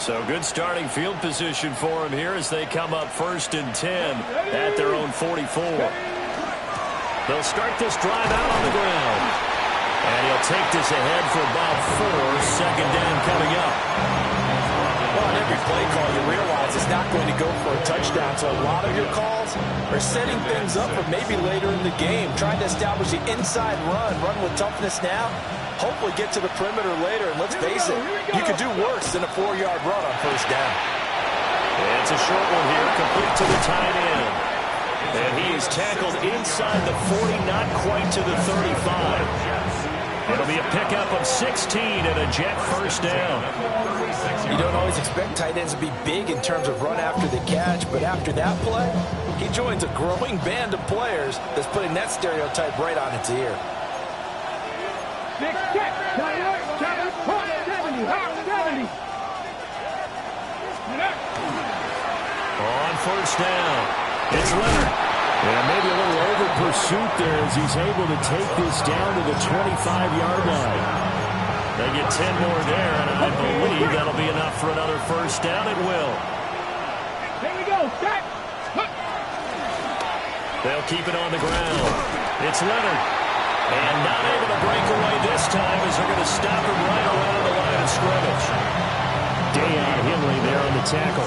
So good starting field position for him here as they come up 1st and 10 at their own 44. They'll start this drive out on the ground. And he'll take this ahead for about 4. Second down coming up. Well, on every play call, you realize it's not going to go for a touchdown. So a lot of your calls are setting things up for maybe later in the game, trying to establish the inside run with toughness now, hopefully get to the perimeter later. And let's face it, you could do worse than a 4-yard run on 1st down. And it's a short one here, complete to the tight end. And he is tackled inside the 40, not quite to the 35. It'll be a pickup of 16 and a Jet 1st down. You don't always expect tight ends to be big in terms of run after the catch, but after that play, he joins a growing band of players that's putting that stereotype right on its ear. On 1st down, it's Leonard. And maybe a little over-pursuit there as he's able to take this down to the 25-yard line. They get 10 more there, and I believe that'll be enough for another 1st down. It will. Here we go. Start. They'll keep it on the ground. It's Leonard. And not able to break away this time as they're going to stop him right around the line of scrimmage. Dayon Henry there on the tackle.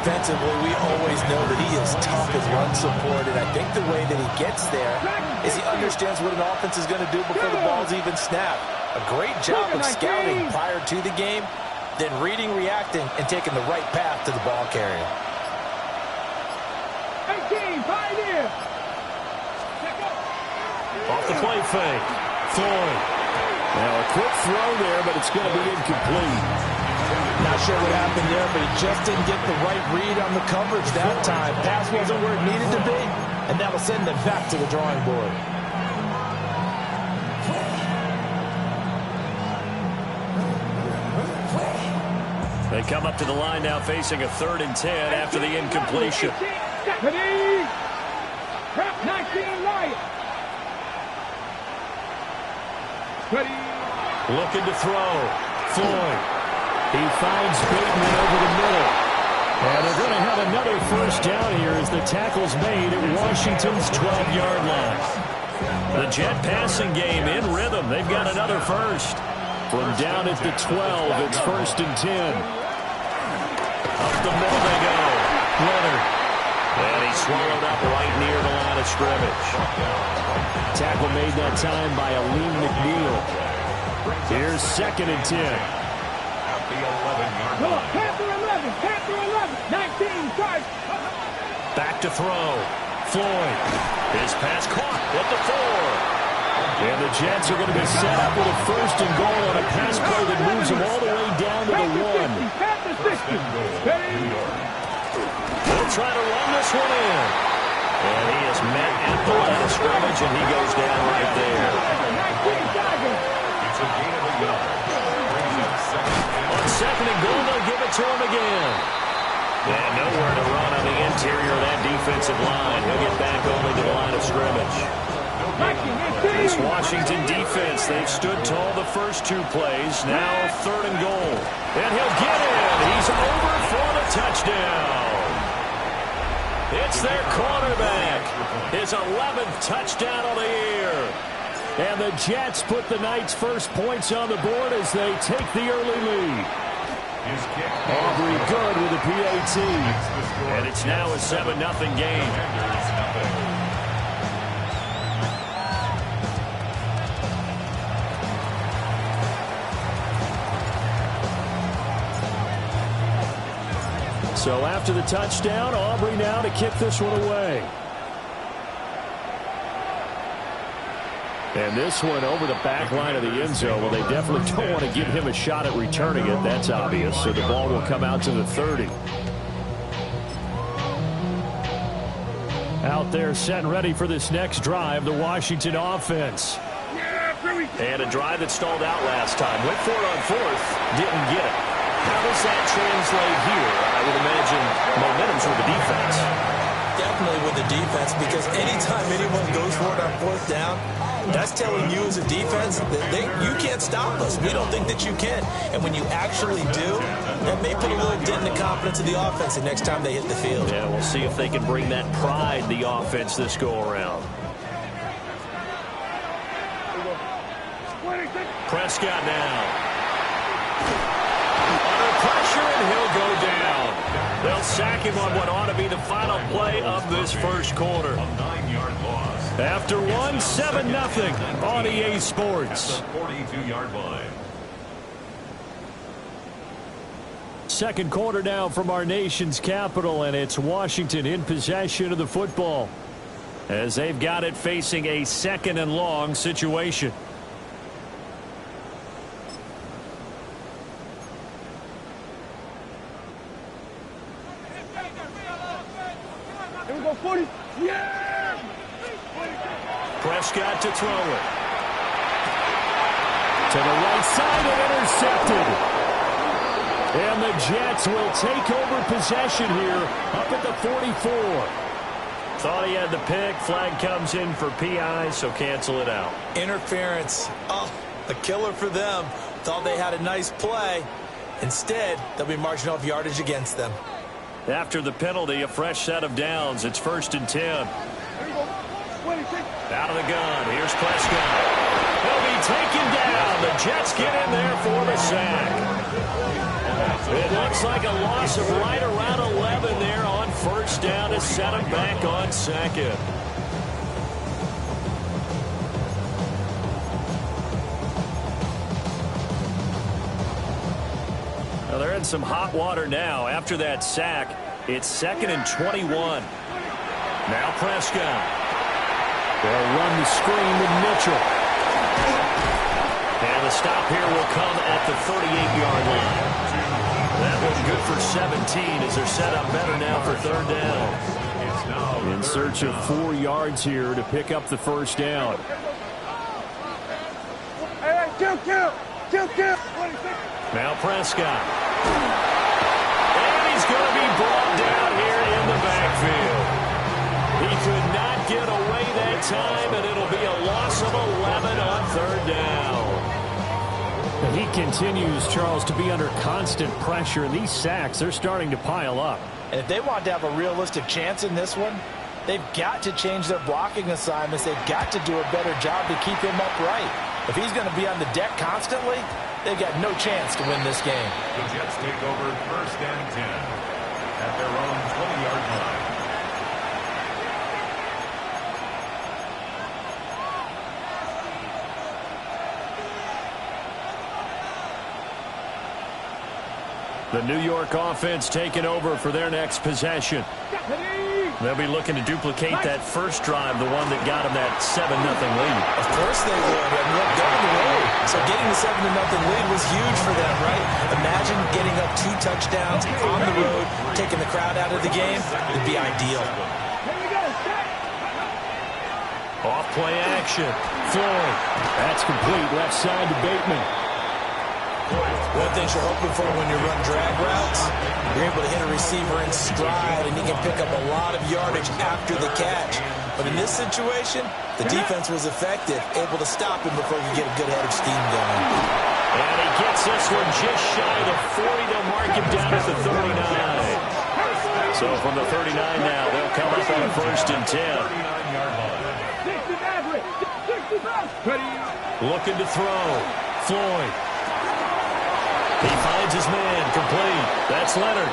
Defensively, we always know that he is tough as run support, and I think the way that he gets there is he understands what an offense is going to do before the ball's even snapped. A great job of scouting prior to the game, then reading, reacting, and taking the right path to the ball carrier. 18, pioneer. Off the play fake. Floyd. Now a quick throw there, but it's going to be incomplete. Not sure what happened there, but he just didn't get the right read on the coverage that time. Pass wasn't where it needed to be, and that will send them back to the drawing board. They come up to the line now facing a 3rd and 10 after the incompletion. 19 right. Looking to throw. Floyd. He finds Bateman over the middle. And they're going to have another 1st down here as the tackle's made at Washington's 12-yard line. The Jet passing game in rhythm. They've got another 1st. From down at the 12, it's 1st and 10. Up the middle they go. Leonard. And he swallowed up right near the line of scrimmage. Tackle made that time by Aleem McNeil. Here's 2nd and 10. Panther 11, 19, charge. Back to throw. Floyd. His pass caught at the 4. And the Jets are going to be set up with a 1st and goal on a pass play that moves them all the way down to the 1. They'll try to run this one in. And he is met at the line of scrimmage, and he goes down right there. It's a gain of a yard. On 2nd and goal, they'll give it to him again. And nowhere to run on the interior of that defensive line. He'll get back only to the line of scrimmage. This Washington defense, they've stood tall the first 2 plays. Now 3rd and goal. And he'll get in. He's over for the touchdown. It's their quarterback. His 11th touchdown of the year. And the Jets put the night's first points on the board as they take the early lead. Aubrey good with the PAT. And it's now a 7-0 game. So after the touchdown, Aubrey now to kick this one away. And this one over the back line of the end zone. Well, they definitely don't want to give him a shot at returning it. That's obvious. So the ball will come out to the 30. Out there set and ready for this next drive, the Washington offense. And a drive that stalled out last time. Went for it on 4th. Didn't get it. How does that translate here? I would imagine momentum's with the defense. definitely with the defense, because anytime anyone goes for it on fourth down, that's telling you as a defense that you can't stop us. We don't think that you can. And when you actually do, that may put a little dent in the confidence of the offense the next time they hit the field. Yeah, we'll see if they can bring that pride, the offense, this go-around. Prescott now. Under pressure, and he'll go down. They'll sack him on what ought to be the final play of this first quarter. A 9-yard loss. After 7-0 on EA Sports. At the 42-yard line. Second quarter now from our nation's capital, and it's Washington in possession of the football as they've got it facing a 2nd and long situation. Here we go, 40. Yeah! Prescott to throw it. To the right side and intercepted. And the Jets will take over possession here up at the 44. Thought he had the pick. Flag comes in for PI, so cancel it out. Interference. Oh, a killer for them. Thought they had a nice play. Instead, they'll be marching off yardage against them. After the penalty, a fresh set of downs. It's 1st and 10. Out of the gun. Here's Prescott. He'll be taken down. The Jets get in there for the sack. It looks like a loss of right around 11 there on 1st down to set him back on 2nd. Well, they're in some hot water now. After that sack, it's 2nd and 21. Now Prescott. They'll run the screen with Mitchell. And the stop here will come at the 38-yard line. That was good for 17 as they're set up better now for 3rd down. In search of 4 yards here to pick up the 1st down. Hey, kill. Now Prescott. And he's going to be brought down here in the backfield. He could not get away that time, and it'll be a loss of 11 on 3rd down. And he continues, Charles, to be under constant pressure, and these sacks, they're starting to pile up. And if they want to have a realistic chance in this one, they've got to change their blocking assignments. They've got to do a better job to keep him upright. If he's going to be on the deck constantly, they've got no chance to win this game. The Jets take over 1st and 10 at their own 20-yard line. The New York offense taking over for their next possession. They'll be looking to duplicate that first drive, the one that got them that 7-0 lead. Of course they would. And look, they're on the road. So getting the 7-0 lead was huge for them, right? Imagine getting up 2 touchdowns on the road, taking the crowd out of the game. It'd be ideal. Off play action. Floyd. That's complete. Left side to Bateman. One thing you're hoping for when you run drag routes, you're able to hit a receiver in stride, and he can pick up a lot of yardage after the catch. But in this situation, the defense was effective, able to stop him before he could get a good head of steam going. And he gets this one just shy of the 40. They'll mark him down at the 39. So from the 39 now, they'll come up on a 1st and 10. Looking to throw. Floyd. He finds his man, complete. That's Leonard.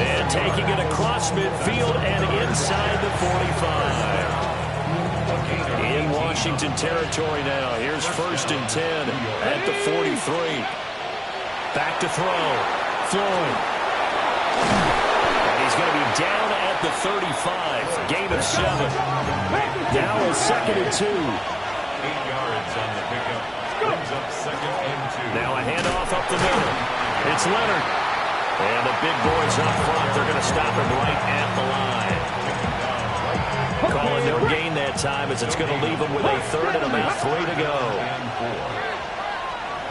And taking it across midfield and inside the 45. In Washington territory now. Here's 1st and 10 at the 43. Back to throw. Floyd. And he's going to be down at the 35. Gain of 7. Now a 2nd and 2. 8 yards on the pickup. Brings up 2nd and 2. Now a handoff up the middle. It's Leonard. And the big boys up front, they're going to stop him right at the line. Calling no gain that time as it's going to leave him with a 3rd and about 3 to go.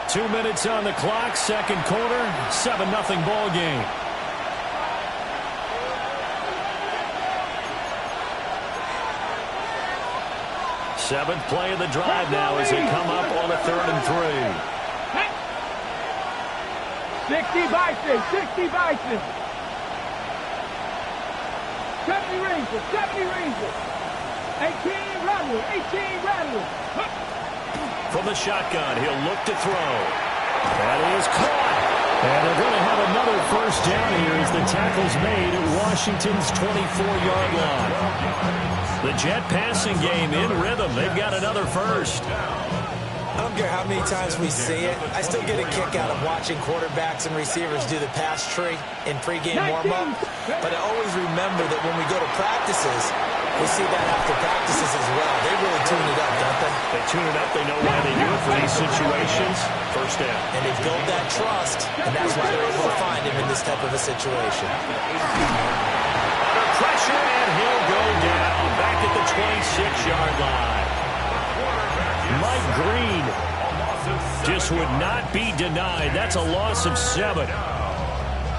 2 minutes on the clock, 2nd quarter, 7-0 ball game. Seventh play of the drive now as they come up on a 3rd and 3. 60 Bison, 60 Bison. 70 Rangers, 70 Rangers. 18 Rattlers, 18 Rattlers. From the shotgun, he'll look to throw. That is caught. And they're going to have another first down here as the tackle's made at Washington's 24-yard line. The Jet passing game in rhythm. They've got another first. I don't care how many times we see it. I still get a kick out of watching quarterbacks and receivers do the pass tree in pregame warm-up. But I always remember that when we go to practices, we see that after practices as well. They really tune it up, don't they? They tune it up. They know why they do it for these situations. First down. And they build that trust, and that's why they're able to find him in this type of a situation. Under pressure, and he'll go down. Back at the 26-yard line. Mike Green just would not be denied. That's a loss of 7.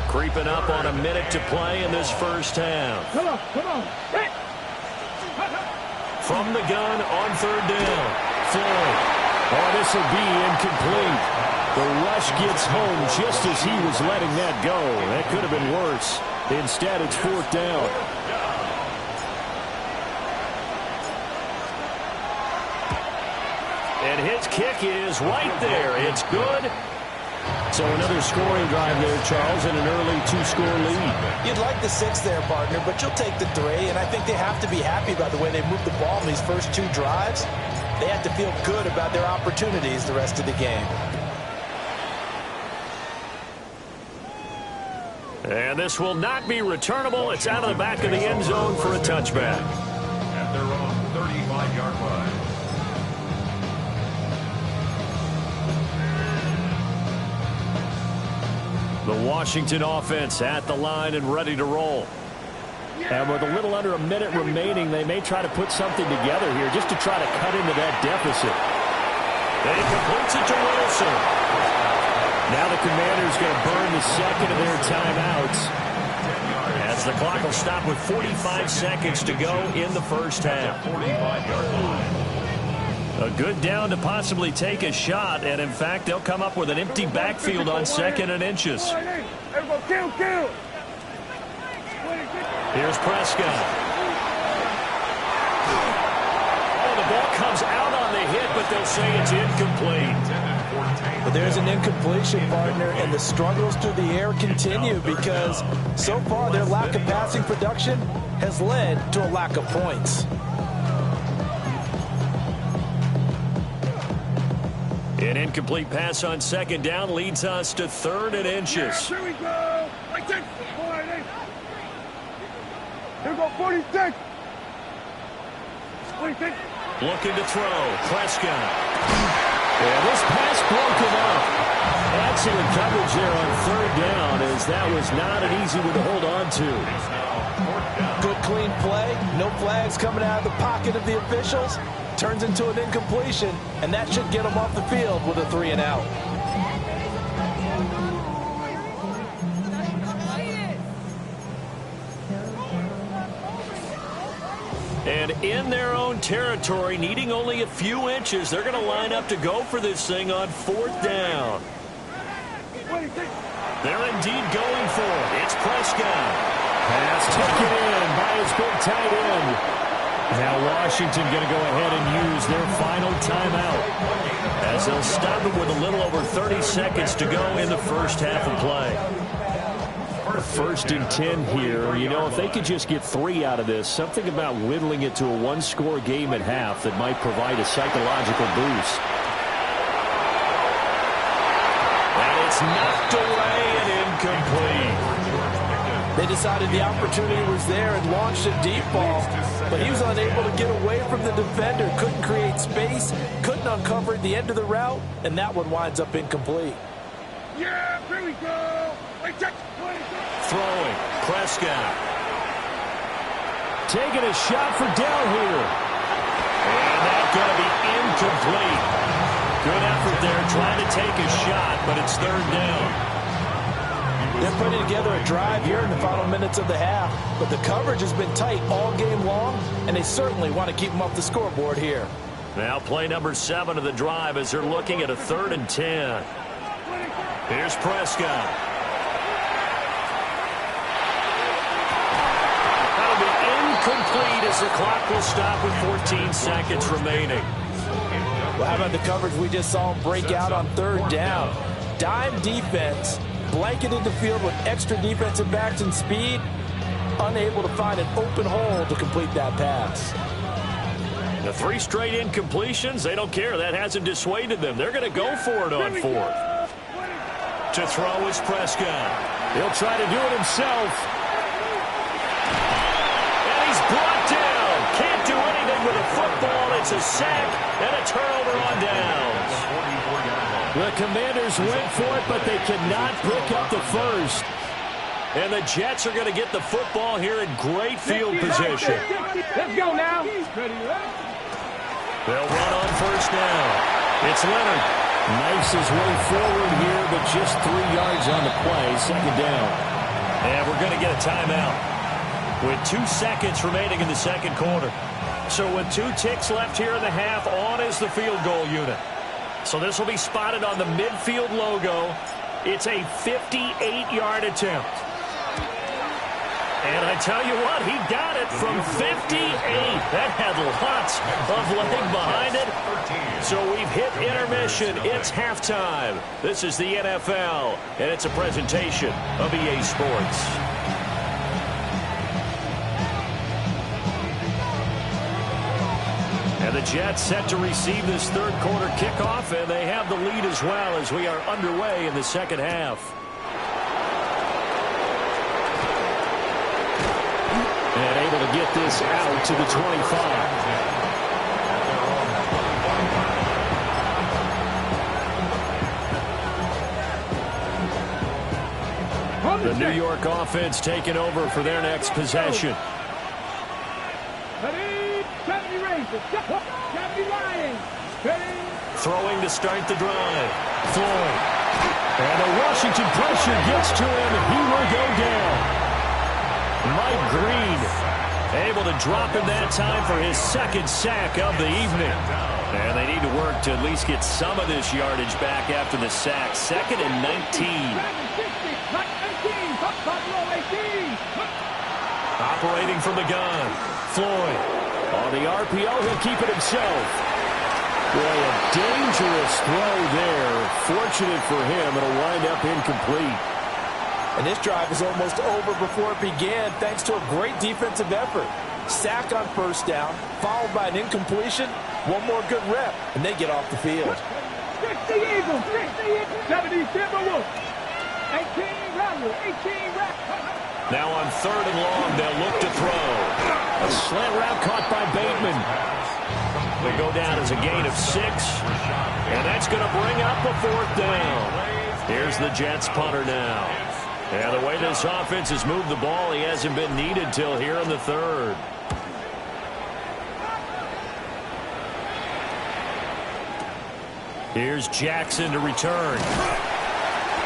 Creeping up on a minute to play in this first half. Come on, come on. From the gun on 3rd down. Floyd. Oh, this will be incomplete. The rush gets home just as he was letting that go. That could have been worse. Instead, it's 4th down. And his kick is right there. It's good. So another scoring drive there, Charles, and an early 2-score lead. You'd like the 6 there, partner, but you'll take the 3, and I think they have to be happy about the way they moved the ball in these first 2 drives. They have to feel good about their opportunities the rest of the game. And this will not be returnable. It's out of the back of the end zone for a touchback. At their own 35-yard line. The Washington offense at the line and ready to roll. And with a little under a minute remaining, they may try to put something together here just to try to cut into that deficit. And he completes it to Wilson. Now the Commanders going to burn the second of their timeouts as the clock will stop with 45 seconds to go in the first half. 45-yard line. A good down to possibly take a shot, and in fact, they'll come up with an empty backfield on 2nd and inches. Kill. Here's Prescott. Oh, the ball comes out on the hit, but they'll say it's incomplete. But there's an incompletion, partner, and the struggles through the air continue because so far their lack of passing production has led to a lack of points. An incomplete pass on 2nd down leads us to 3rd and inches. Here we go. Here we go, 46. 46. Looking to throw. Prescott. Yeah, this pass broken up. Excellent coverage there on 3rd down as that was not an easy one to hold on to. Good clean play. No flags coming out of the pocket of the officials. Turns into an incompletion, and that should get them off the field with a 3 and out. And in their own territory, needing only a few inches, they're going to line up to go for this thing on 4th down. They're indeed going for it. It's Prescott. Pass taken in by his big tight end. Now Washington going to go ahead and use their final timeout as they'll stop it with a little over 30 seconds to go in the first half of play. 1st and 10 here. You know, if they could just get 3 out of this, something about whittling it to a 1-score game at half that might provide a psychological boost. And it's knocked away and incomplete. They decided the opportunity was there and launched a deep ball, but he was unable to get away from the defender, couldn't create space, couldn't uncover the end of the route, and that one winds up incomplete. Yeah, here we go. Throwing. Prescott. Taking a shot for Dell here. And that's going to be incomplete. Good effort there trying to take a shot, but it's 3rd down. They're putting together a drive here in the final minutes of the half, but the coverage has been tight all game long, and they certainly want to keep them off the scoreboard here. Now play number 7 of the drive as they're looking at a 3rd and 10. Here's Prescott. That'll be incomplete as the clock will stop with 14 seconds remaining. Well, how about the coverage we just saw him break out on 3rd down? Dime defense, blanketed the field with extra defensive backs and speed, unable to find an open hole to complete that pass. The 3 straight incompletions, they don't care. That hasn't dissuaded them. They're going to go for it on 4th. To throw is Prescott. He'll try to do it himself. And he's brought down. Can't do anything with a football. It's a sack and a turnover on downs. The Commanders went for it, but they cannot pick up the first. And the Jets are going to get the football here in great field position. Let's go now. They'll run on 1st down. It's Leonard. Knifes his way forward here, but just 3 yards on the play. 2nd down. And we're going to get a timeout with 2 seconds remaining in the 2nd quarter. So with 2 ticks left here in the half, on is the field goal unit. So this will be spotted on the midfield logo. It's a 58-yard attempt. And I tell you what, he got it from 58. That had lots of leg behind it. So we've hit intermission. It's halftime. This is the NFL, and it's a presentation of EA Sports. And the Jets set to receive this 3rd quarter kickoff, and they have the lead as well as we are underway in the 2nd half. And able to get this out to the 25. The New York offense taking over for their next possession. Throwing to start the drive. Floyd. And the Washington pressure gets to him, and he will go down. Mike Green able to drop him that time for his 2nd sack of the evening. And they need to work to at least get some of this yardage back after the sack. 2nd and 19. Operating from the gun. Floyd. On the RPO, he'll keep it himself. Boy, a dangerous throw there. Fortunate for him, it'll wind up incomplete. And this drive is almost over before it began, thanks to a great defensive effort. Sack on 1st down, followed by an incompletion. One more good rep, and they get off the field. 60 Eagles, 70 Timberwolves, 18 Rebels, 18 Rebels. Now on 3rd and long, they'll look to throw. A slant route caught by Bateman. They go down as a gain of 6, and that's going to bring up a 4th down. Here's the Jets punter now. And the way this offense has moved the ball, he hasn't been needed till here in the 3rd. Here's Jackson to return.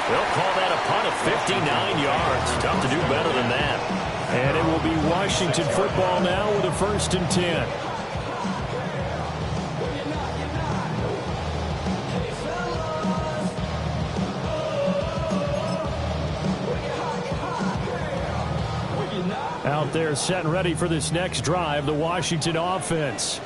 They'll call that a punt of 59 yards. Tough to do better than that. And it will be Washington football now with a 1st and 10. Out there set and ready for this next drive, the Washington offense.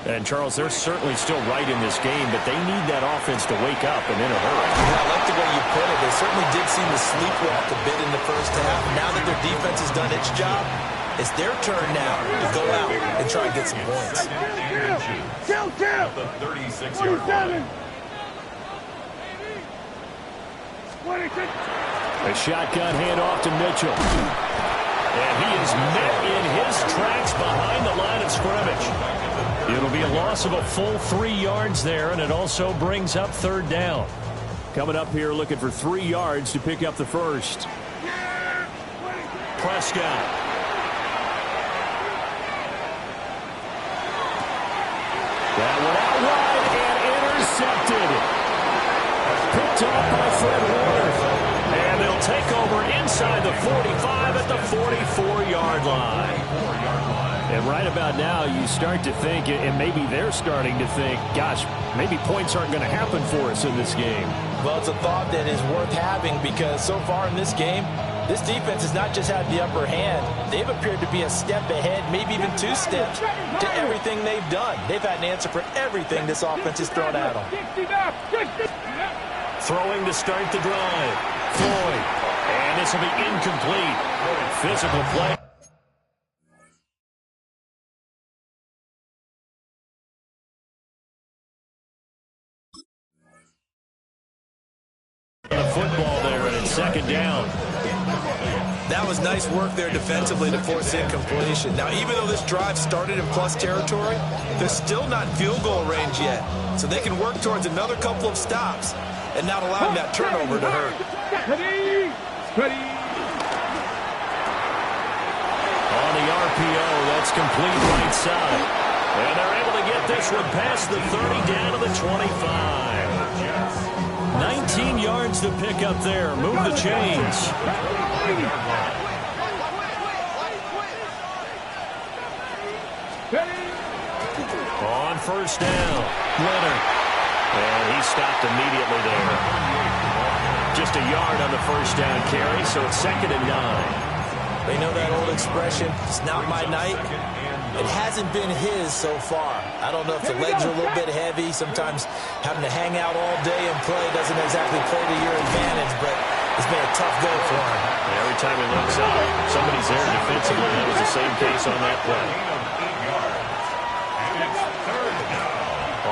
And, Charles, they're certainly still right in this game, but they need that offense to wake up and in a hurry. Yeah, I like the way you put it. They certainly did seem to sleepwalk a bit in the 1st half. Now that their defense has done its job, it's their turn now to go out and try and get some points. Kill! The 36-yard 47! line. 26! A shotgun handoff to Mitchell. And he is met in his tracks behind the line of scrimmage. It'll be a loss of a full 3 yards there, and it also brings up 3rd down. Coming up here looking for 3 yards to pick up the first. Prescott. That one out wide and intercepted. Picked off by Fred Warner. And they'll take over inside the 45 at the 44-yard line. And right about now, you start to think, and maybe they're starting to think, gosh, maybe points aren't going to happen for us in this game. Well, it's a thought that is worth having because so far in this game, this defense has not just had the upper hand. They've appeared to be a step ahead, maybe even 2 steps to everything they've done. They've had an answer for everything this offense has thrown at them. Throwing to start the drive. Floyd. And this will be incomplete. Physical play. The football there, and it's second down. That was nice work there defensively to force incompletion. Now, even though this drive started in plus territory, they're still not in field goal range yet. So they can work towards another couple of stops and not allowing that turnover to hurt. On the RPO, that's complete right side. And they're able to get this one past the 30 down to the 25. 19 yards to pick up there. Move the chains. On first down, Leonard. And he stopped immediately there. Just a yard on the first down carry, so it's 2nd and 9. They know that old expression, it's not my night. It hasn't been his so far. I don't know if the legs are a little bit heavy. Sometimes having to hang out all day and play doesn't exactly play to your advantage, but it's been a tough go for him. And every time he looks up, somebody's there defensively. That was the same case on that play.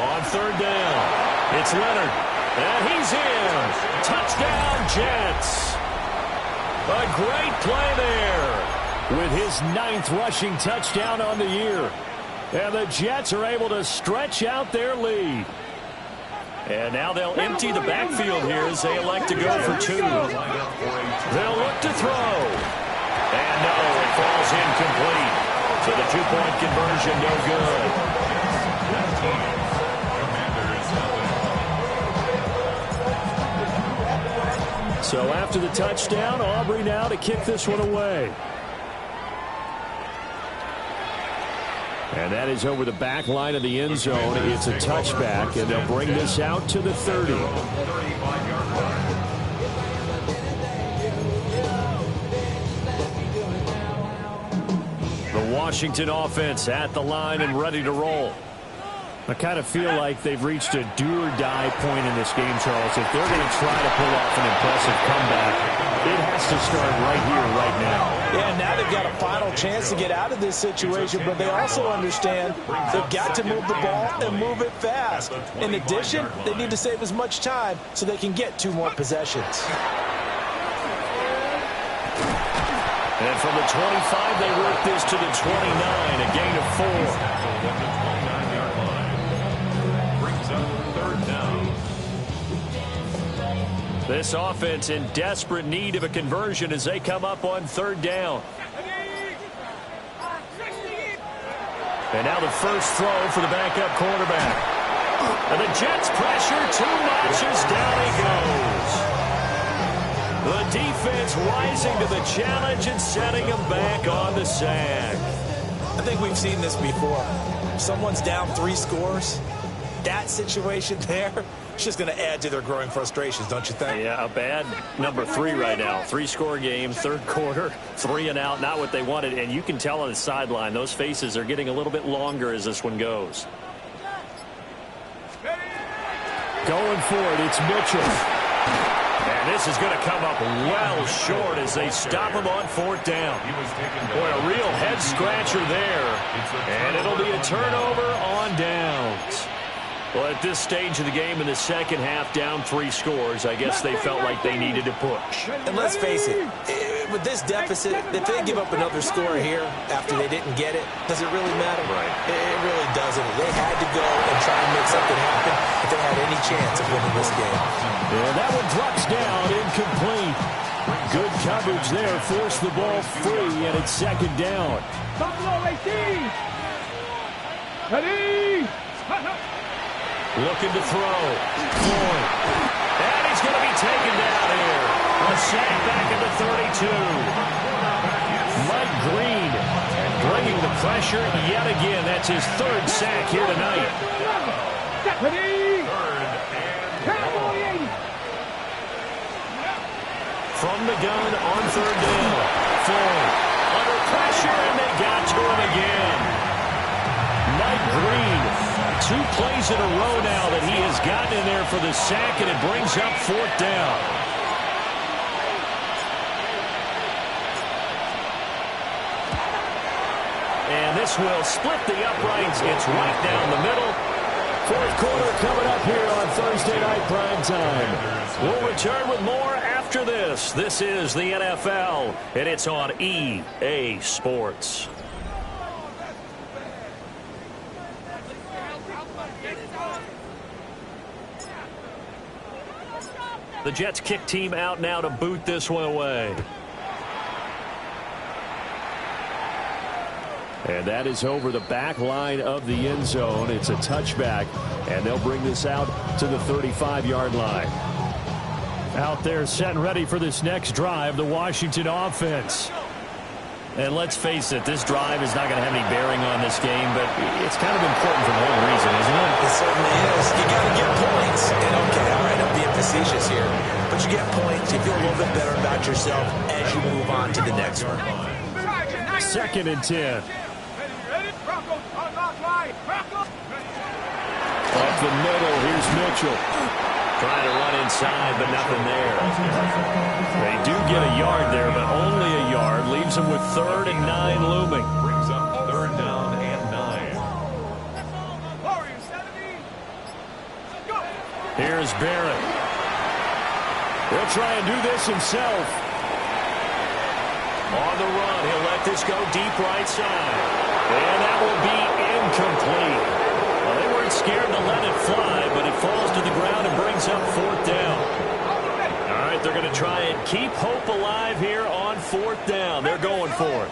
On third down, it's Leonard. And he's in. Touchdown, Jets. A great play there. With his 9th rushing touchdown on the year. And the Jets are able to stretch out their lead. And now they'll empty the backfield here as they elect to go for 2. They'll look to throw. And no, it falls incomplete. So the 2-point conversion no good. So after the touchdown, Aubrey now to kick this one away. And that is over the back line of the end zone. It's a touchback, and they'll bring this out to the 30. The Washington offense at the line and ready to roll. I kind of feel like they've reached a do-or-die point in this game, Charles. If they're going to try to pull off an impressive comeback, it has to start right here, right now. Yeah, now they've got a final chance to get out of this situation, but they also understand they've got to move the ball and move it fast. In addition, they need to save as much time so they can get 2 more possessions. And from the 25, they work this to the 29, a gain of 4. This offense in desperate need of a conversion as they come up on 3rd down. And now the first throw for the backup quarterback. And the Jets pressure too much as down he goes. The defense rising to the challenge and setting them back on the sack. I think we've seen this before. Someone's down 3 scores. That situation there, it's just going to add to their growing frustrations, don't you think? Yeah, a bad number 3 right now. 3-score game, 3rd quarter, 3 and out, not what they wanted. And you can tell on the sideline, those faces are getting a little bit longer as this one goes. Going for it, it's Mitchell. And this is going to come up well short as they stop him on 4th down. Boy, a real head-scratcher there. And it'll be a turnover on downs. Well, at this stage of the game in the second half, down 3 scores, I guess they felt like they needed to push. And let's face it, with this deficit, if they give up another score here after they didn't get it, does it really matter? Right. It really doesn't. They had to go and try and make something happen if they had any chance of winning this game. And that one drops down, incomplete. Good coverage there, forced the ball free, and it's 2nd down. Ready? Looking to throw. Floyd. And he's going to be taken down here. A sack back at the 32. Mike Green bringing the pressure yet again. That's his third sack here tonight. From the gun on third down. Full. Under pressure, and they got to him again. Mike Green, 2 plays in a row now that he has gotten in there for the sack, and it brings up fourth down. And this will split the uprights. It's right down the middle. Fourth quarter coming up here on Thursday Night Primetime. We'll return with more after this. This is the NFL, and it's on EA Sports. The Jets kick team out now to boot this one away. And that is over the back line of the end zone. It's a touchback, and they'll bring this out to the 35-yard line. Out there set and ready for this next drive, the Washington offense. And let's face it, this drive is not going to have any bearing on this game, but it's kind of important for one reason, isn't it? It certainly is. You got to get points. And okay, all right, I'm being facetious here, but you get points, you feel a little bit better about yourself as you move on to the next one. 2nd and 10. Up the middle, here's Mitchell. Trying to run inside, but nothing there. They do get a yard there, but only a yard. Leaves them with 3rd and 9 looming. Brings up 3rd down and 9. Here's Barrett. He'll try and do this himself. On the run, he'll let this go deep right side. And that will be incomplete. Well, they weren't scared to let it fly, but it falls to the ground and brings up 4th down. All right, they're going to try and keep hope alive here on 4th down. They're going for it.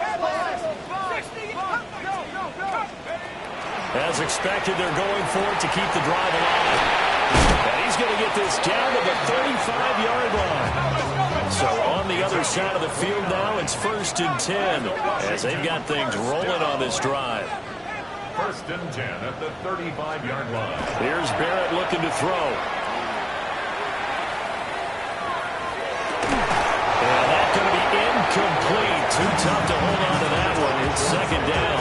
As expected, they're going for it to keep the drive alive. And he's going to get this down to the 35-yard line. So on the other side of the field now, it's 1st and 10 as they've got things rolling on this drive. 1st and 10 at the 35-yard line. Here's Barrett looking to throw. And that's going to be incomplete. Too tough to hold on to that one. It's 2nd down.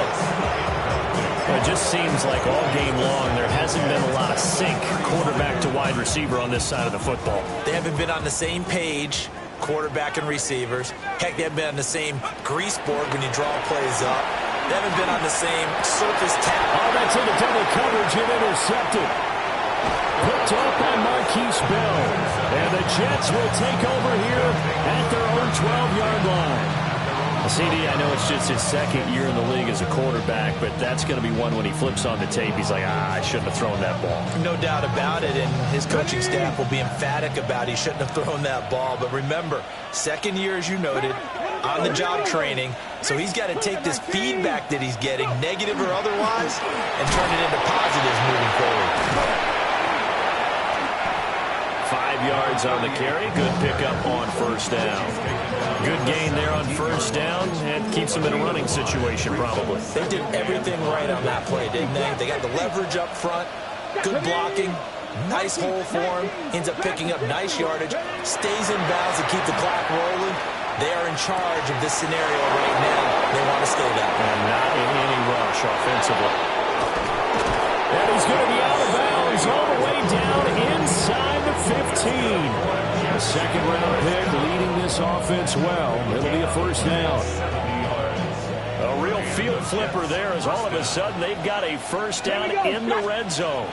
It just seems like all game long there hasn't been a lot of sync quarterback to wide receiver on this side of the football. They haven't been on the same page, quarterback and receivers. Heck, they haven't been on the same grease board when you draw plays up. They haven't been on the same surface tap. Oh, that's into double coverage and intercepted. Picked up by Marquise Bell. And the Jets will take over here at their own 12-yard line. CD, I know it's just his 2nd year in the league as a quarterback, but that's going to be one when he flips on the tape. He's like, I shouldn't have thrown that ball. No doubt about it, and his coaching staff will be emphatic about he shouldn't have thrown that ball. But remember, 2nd year, as you noted, on-the-job training, so he's got to take this feedback that he's getting, negative or otherwise, and turn it into positives moving forward. 5 yards on the carry. Good pickup on 1st down. Good gain there on 1st down, and keeps them in a running situation probably. They did everything right on that play, didn't they? They got the leverage up front, good blocking, nice hole for him, ends up picking up nice yardage, stays in bounds to keep the clock rolling. They are in charge of this scenario right now. They want to stay that way. And not in any rush offensively. And he's going to be out of bounds all the way down inside the 15. A 2nd-round pick leading this offense well. It'll be a 1st down. A real field flipper there as all of a sudden they've got a 1st down in the red zone.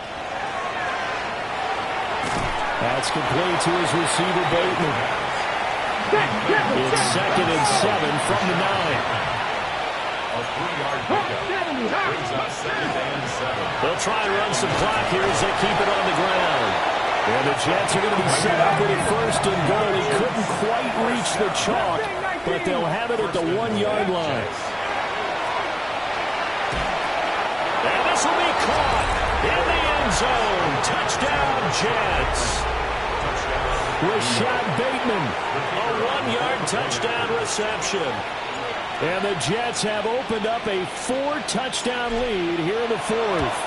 That's complete to his receiver, Bateman. It's 2nd and 7 from the 9. A 3-yard pickup. Brings up 2nd and 7. They'll try and run some clock here as they keep it on the ground. And the Jets are going to be set up with a 1st and goal. He couldn't quite reach the chalk, but they'll have it at the 1-yard line. And this will be caught in the end zone. Touchdown, Jets. Rashad Bateman, a 1-yard touchdown reception. And the Jets have opened up a 4-touchdown lead here in the fourth.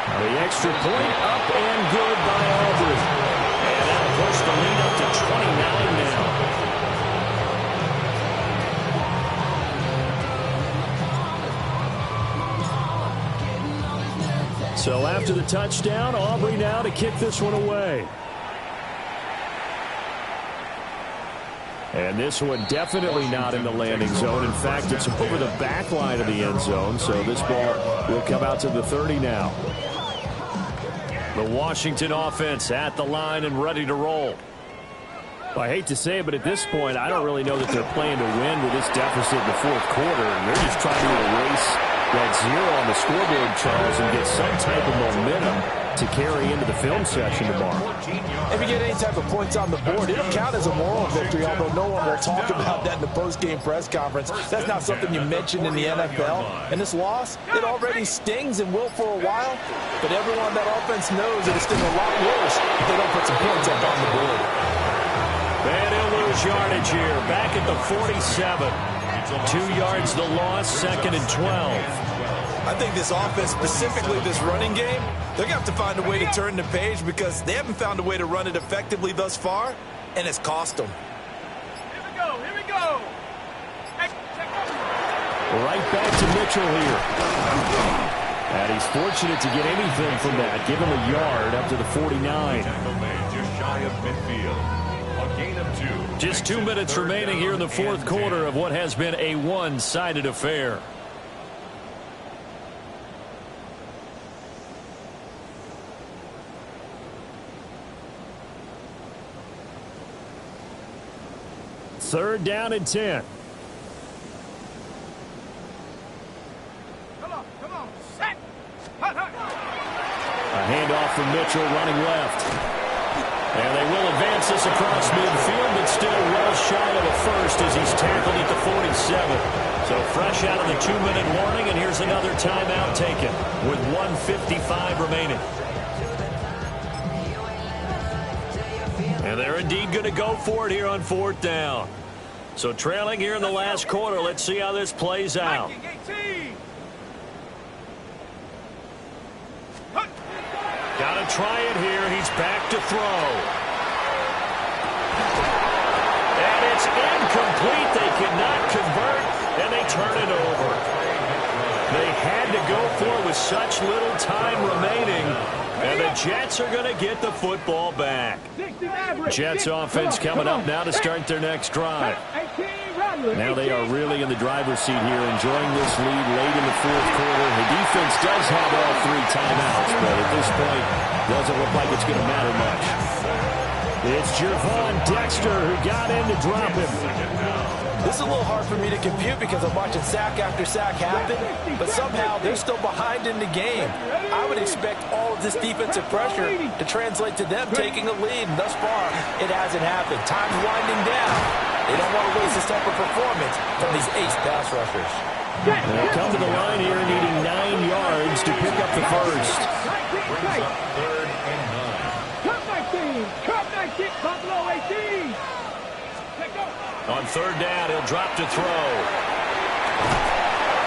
The extra point up and good by Aubrey. And that'll push the lead up to 29 now. So after the touchdown, Aubrey now to kick this one away. And this one definitely not in the landing zone. In fact, it's over the back line of the end zone. So this ball will come out to the 30 now. The Washington offense at the line and ready to roll. Well, I hate to say it, but at this point, I don't really know that they're playing to win with this deficit in the fourth quarter. And they're just trying to erase that zero on the scoreboard, Charles, and get some type of momentum to carry into the film session tomorrow. If you get any type of points on the board, it'll count as a moral victory, although no one will talk about that in the post-game press conference. That's not something you mention in the NFL. And this loss, it already stings and will for a while, but everyone on that offense knows that it's still a lot worse if they don't put some points up on the board. And he'll lose yardage here, back at the 47. 2 yards the loss, 2nd and 12. I think this offense, specifically this running game, they're going to have to find a way to turn the page because they haven't found a way to run it effectively thus far, and it's cost them. Here we go. Right back to Mitchell here. And he's fortunate to get anything from that. Give him a yard up to the 49. Just shy of midfield. A gain of 2. Just 2 minutes remaining here in the fourth quarter of what has been a one-sided affair. Third down and 10. Come on, set. Hut. A handoff from Mitchell running left. And they will advance this across midfield, but still well shy of a first as he's tackled at the 47. So fresh out of the 2-minute warning, and here's another timeout taken with 1:55 remaining. And they're indeed going to go for it here on 4th down. So trailing here in the last quarter, let's see how this plays out. Got to try it here. He's back to throw. And it's incomplete. They cannot convert, and they turn it over. They had to go for it with such little time remaining. And the Jets are going to get the football back. Jets offense coming up now to start their next drive. Now they are really in the driver's seat here, enjoying this lead late in the fourth quarter. The defense does have all 3 timeouts, but at this point, doesn't look like it's going to matter much. It's Gervon Dexter who got in to drop him. This is a little hard for me to compute because I'm watching sack after sack happen, but somehow they're still behind in the game. I would expect all of this defensive pressure to translate to them taking a lead, and thus far, it hasn't happened. Time's winding down. They don't want to waste this type of performance from these ace pass rushers. They'll come to the line here needing 9 yards to pick up the first. Third and 9. Cut 19, Buffalo 18. On 3rd down, he'll drop to throw.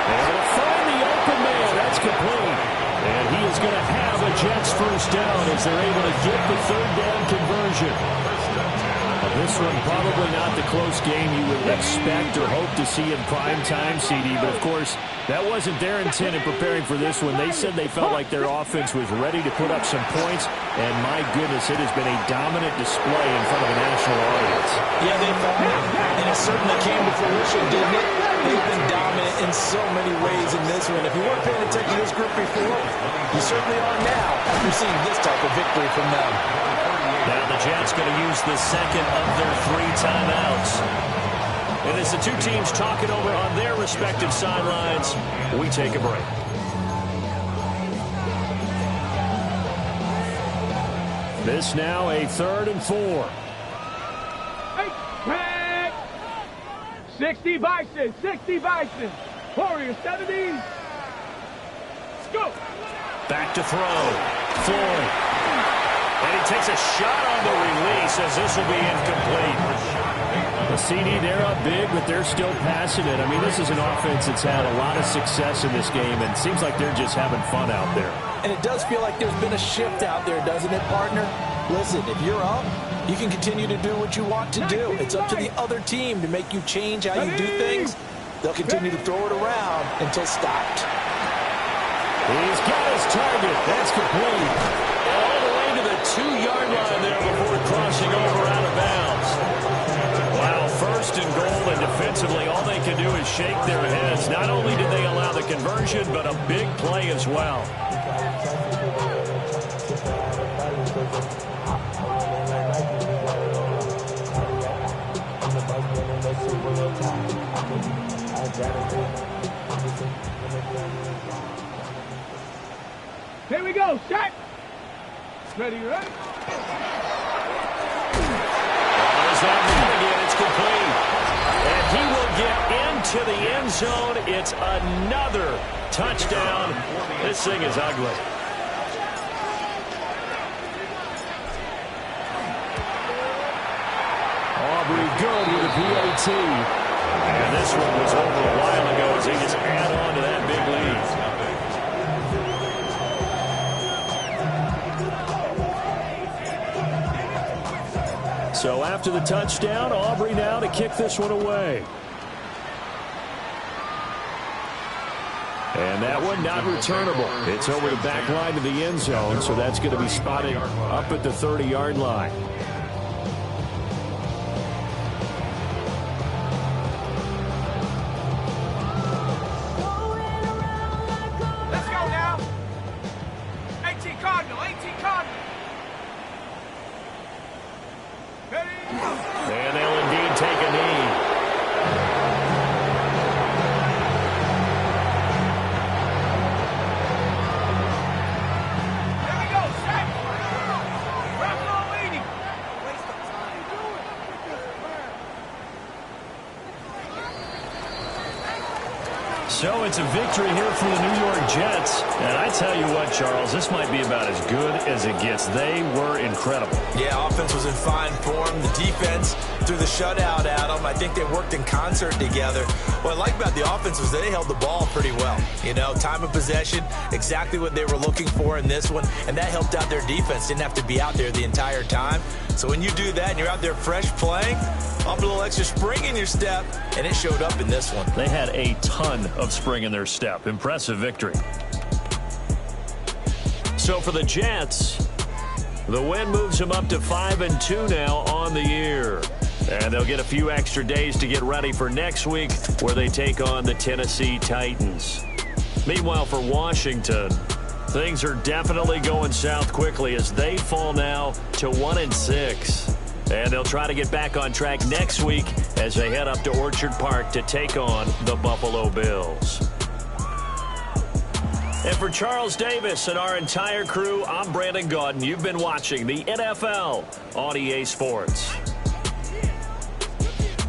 And he'll find the open man. That's complete. And he is going to have a Jets first down as they're able to get the 3rd down conversion. This one probably not the close game you would expect or hope to see in prime time, CD. But, of course, that wasn't their intent in preparing for this one. They said they felt like their offense was ready to put up some points. And, my goodness, it has been a dominant display in front of a national audience. Yeah, they thought it. And it certainly came to fruition, didn't it? They've been dominant in so many ways in this one. If you weren't paying attention to this group before, you certainly are now after seeing this type of victory from them. Now the Jets going to use the second of their 3 timeouts. And as the 2 teams talk it over on their respective sidelines, we take a break. This now a 3rd and 4. 60 Bison. Warriors 70. Let's go. Back to throw. Floyd. And he takes a shot on the release as this will be incomplete. CD, they're up big, but they're still passing it. I mean, this is an offense that's had a lot of success in this game, and it seems like they're just having fun out there. And it does feel like there's been a shift out there, doesn't it, partner? Listen, if you're up, you can continue to do what you want to do. It's up to the other team to make you change how you do things. They'll continue to throw it around until stopped. He's got his target. That's complete. All the way to the 2-yard line there before crossing over out of bounds. Wow, first and goal, and defensively, all they can do is shake their heads. Not only did they allow the conversion, but a big play as well. Here we go, set. Ready, ready? There's that one again. It's complete. And he will get into the end zone. It's another touchdown. This thing is ugly. Aubrey good with a PAT. And this one was over a while ago as he just add on to that big lead. So after the touchdown, Aubrey now to kick this one away. And that one not returnable. It's over the back line of the end zone, so that's going to be spotted up at the 30-yard line. Let's go now. 18 Cardinal, 18 Cardinal. Ready? And they'll indeed take a knee. Here we go, set. Ruffalo leading. So it's a victory here for the New York Jets. And I tell you what, Charles, this might be about as good as it gets. They were incredible. Yeah, offense was in fine form. The defense threw the shutout at them. I think they worked in concert together. What I like about the offense was they held the ball pretty well. You know, time of possession, exactly what they were looking for in this one, and that helped out their defense. Didn't have to be out there the entire time. So when you do that and you're out there fresh playing, up a little extra spring in your step, and it showed up in this one. They had a ton of spring in their step. Impressive victory. So for the Jets, the win moves them up to 5-2 now on the year. And they'll get a few extra days to get ready for next week, where they take on the Tennessee Titans. Meanwhile, for Washington, things are definitely going south quickly as they fall now to 1-6. And they'll try to get back on track next week as they head up to Orchard Park to take on the Buffalo Bills. And for Charles Davis and our entire crew, I'm Brandon Gaudin. You've been watching the NFL on EA Sports.